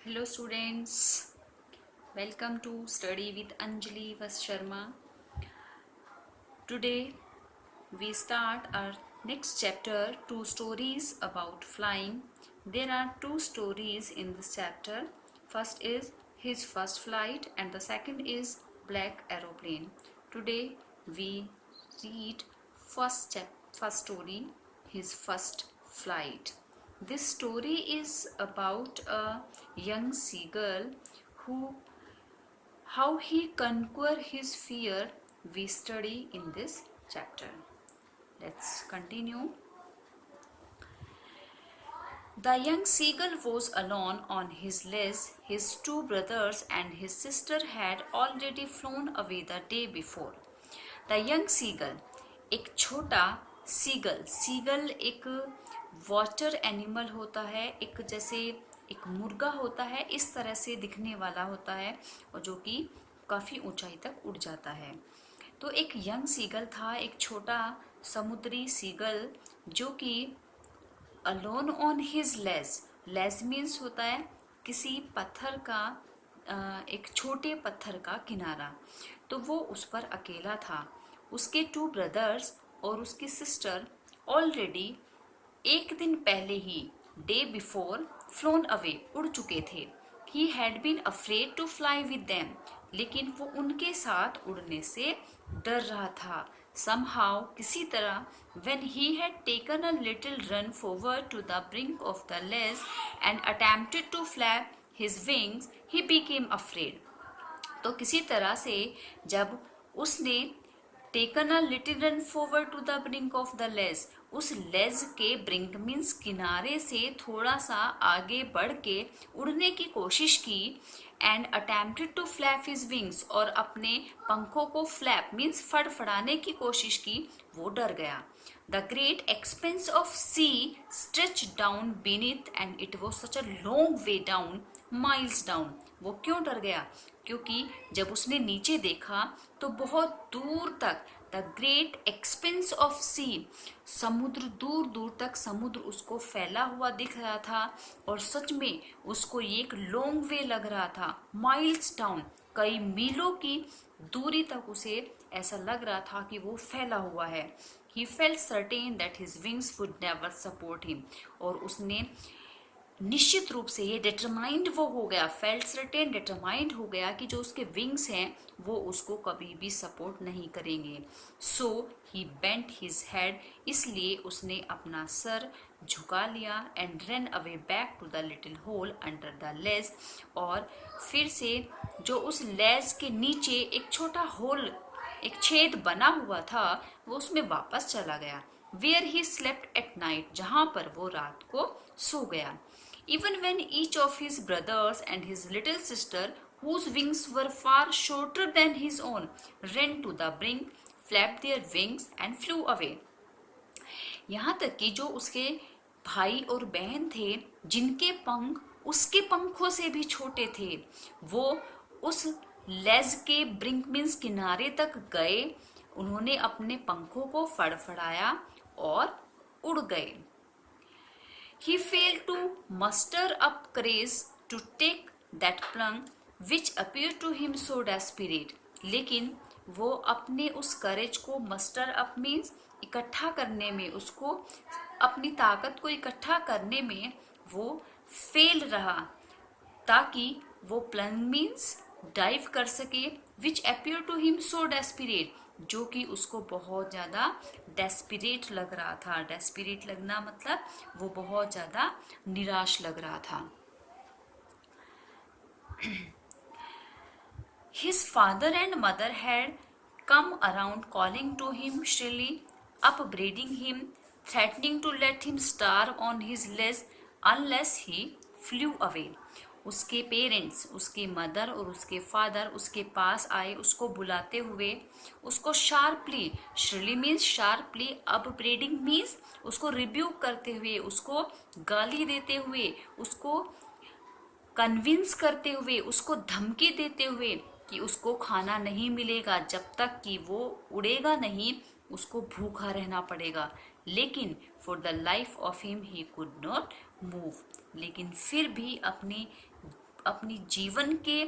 Hello students, welcome to Study with Anjali Vas Sharma. Today we start our next chapter, two stories about flying. There are two stories in this chapter. First is his first flight and the second is Black Aeroplane. Today we read first story, his first flight. This story is about a young seagull who how he conquer his fear we study in this chapter. Let's continue. The young seagull was alone on his ledge. His two brothers and his sister had already flown away the day before. The young seagull, एक छोटा seagull, seagull एक water animal होता है, एक जैसे एक मुर्गा होता है, इस तरह से दिखने वाला होता है और जो कि काफ़ी ऊंचाई तक उड़ जाता है। तो एक यंग सीगल था, एक छोटा समुद्री सीगल जो कि alone on his ledge, ledge means होता है किसी पत्थर का एक छोटे पत्थर का किनारा, तो वो उस पर अकेला था। उसके टू ब्रदर्स और उसकी सिस्टर ऑलरेडी एक दिन पहले ही डे बिफोर फ्लोन अवे उड़ चुके थे। He had been afraid to fly with them, लेकिन वो उनके साथ उड़ने से डर रहा था। somehow किसी तरह when he had taken a little run forward to the brink of the ledge and attempted to flap his wings, he became afraid. तो किसी तरह से जब उसने taken a little run forward to the brink of the ledge, उस ledge के brink means किनारे से थोड़ा सा आगे बढ़ के उड़ने की कोशिश की, and attempted to flap his wings, और अपने पंखों को फ्लैप मीन्स फड़फड़ाने की कोशिश की, वो डर गया। The great expanse of sea stretch down beneath and it was such a long way down, miles down. वो क्यों डर गया? क्योंकि जब उसने नीचे देखा तो बहुत दूर तक द ग्रेट एक्सपेंस ऑफ सी, समुद्र, दूर दूर तक समुद्र उसको फैला हुआ दिख रहा था, और सच में उसको ये एक लॉन्ग वे लग रहा था। माइल्स डाउन, कई मीलों की दूरी तक उसे ऐसा लग रहा था कि वो फैला हुआ है। He felt certain that his wings would never support him, और उसने निश्चित रूप से ये डिटरमाइंड वो हो गया, फेल्ट सर्टेन डिटरमाइंड हो गया कि जो उसके विंग्स हैं वो उसको कभी भी सपोर्ट नहीं करेंगे। So he bent his head, इसलिए उसने अपना सर झुका लिया, and run away back to the little hole under the ledge, और फिर से जो उस लेज के नीचे एक छोटा होल, एक छेद बना हुआ था, वो उसमें वापस चला गया। Where he slept at night, जहां पर वो रात को सो गया। Even when each of his brothers and his little sister, whose wings were far shorter than his own, ran to the brink, flapped their wings and flew away. यहाँ तक कि जो उसके भाई और बहन थे जिनके पंख उसके पंखों से भी छोटे थे, वो उस लेज के ब्रिंक मीन्स किनारे तक गए, उन्होंने अपने पंखों को फड़फड़ाया और उड़ गए। He failed to muster up courage to take that plunge which appeared to him so desperate. लेकिन वो अपने उस करेज को मस्टर अप मीन्स इकट्ठा करने में, उसको अपनी ताकत को इकट्ठा करने में वो फेल रहा, ताकि वो प्लंग मीन्स डाइव कर सके, विच appear to him so desperate, जो कि उसको बहुत ज़्यादा डेस्पिरेट लग रहा था। डेस्पिरेट लगना मतलब वो बहुत ज़्यादा निराश लग रहा था। His father and mother had come around calling to him shrilly, upbraiding him, threatening to let him starve on his ledge unless he flew away. उसके पेरेंट्स, उसके मदर और उसके फादर उसके पास आए, उसको बुलाते हुए, उसको शार्पली, श्रिली मीन्स शार्पली, अपब्रेडिंग मीन्स उसको रिब्यूक करते हुए, उसको गाली देते हुए, उसको कन्विंस करते हुए, उसको धमकी देते हुए कि उसको खाना नहीं मिलेगा, जब तक कि वो उड़ेगा नहीं उसको भूखा रहना पड़ेगा। लेकिन for the life of him he could not move, लेकिन फिर भी अपनी जीवन के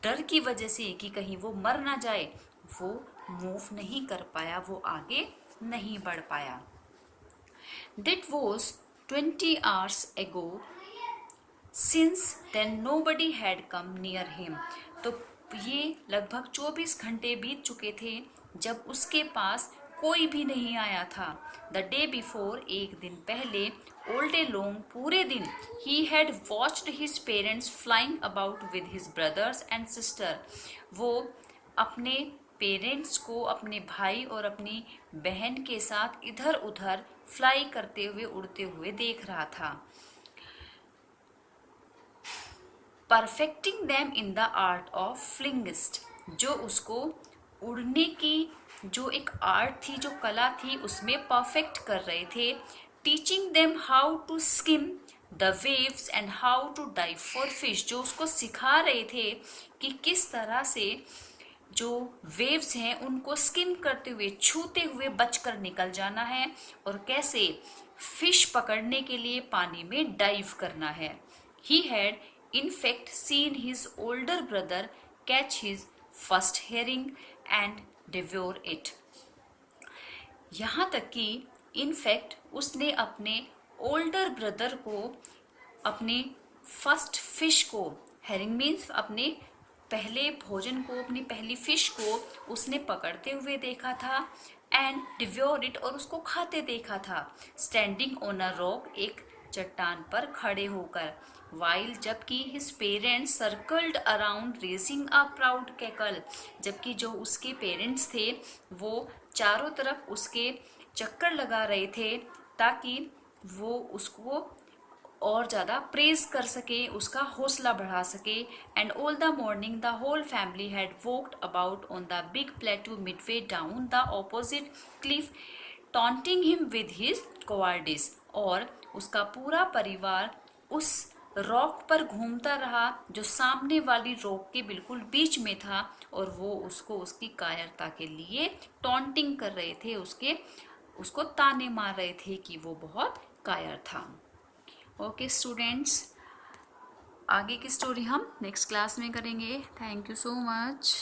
डर की वजह से कि कहीं वो मर ना जाए, वो मूव नहीं कर पाया, वो आगे नहीं बढ़ पाया। That was 20 hours ago. Since then nobody had come near him. तो ये लगभग 24 घंटे बीत चुके थे जब उसके पास कोई भी नहीं आया था। द डे बिफोर, एक दिन पहले, ऑल डे लॉन्ग, पूरे दिन, he had watched his parents flying about with his brothers and sister. वो अपने पेरेंट्स को अपने भाई और अपनी बहन के साथ इधर उधर फ्लाई करते हुए, उड़ते हुए देख रहा था। Perfecting them in the art of flingist, जो उसको उड़ने की जो एक आर्ट थी, जो कला थी, उसमें परफेक्ट कर रहे थे। Teaching them how to skim the waves and how to dive for fish, जो उसको सिखा रहे थे कि किस तरह से जो वेव्स हैं उनको स्किम करते हुए, छूते हुए बचकर निकल जाना है, और कैसे फिश पकड़ने के लिए पानी में डाइव करना है। He had in fact seen his older brother catch his first herring and devour it. यहाँ तक कि इनफैक्ट उसने अपने ओल्डर ब्रदर को, अपने फर्स्ट फिश को, हेरिंग मीन्स अपने पहले भोजन को, अपनी पहली फिश को उसने पकड़ते हुए देखा था, एंड डिवोर इट, और उसको खाते देखा था। स्टैंडिंग ऑन अ रॉक, एक चट्टान पर खड़े होकर। वाइल, जबकि his parents circled around raising a proud cackle, जबकि जो उसके पेरेंट्स थे वो चारों तरफ उसके चक्कर लगा रहे थे ताकि वो उसको और ज़्यादा प्रेज कर सके, उसका हौसला बढ़ा सके। And all the morning the whole family had walked about on the big plateau midway down the opposite cliff taunting him with his cowardice, और उसका पूरा परिवार उस रॉक पर घूमता रहा जो सामने वाली रॉक के बिल्कुल बीच में था, और वो उसको उसकी कायरता के लिए टॉन्टिंग कर रहे थे, उसको ताने मार रहे थे कि वो बहुत कायर था। ओके स्टूडेंट्स, आगे की स्टोरी हम नेक्स्ट क्लास में करेंगे। Thank you so much.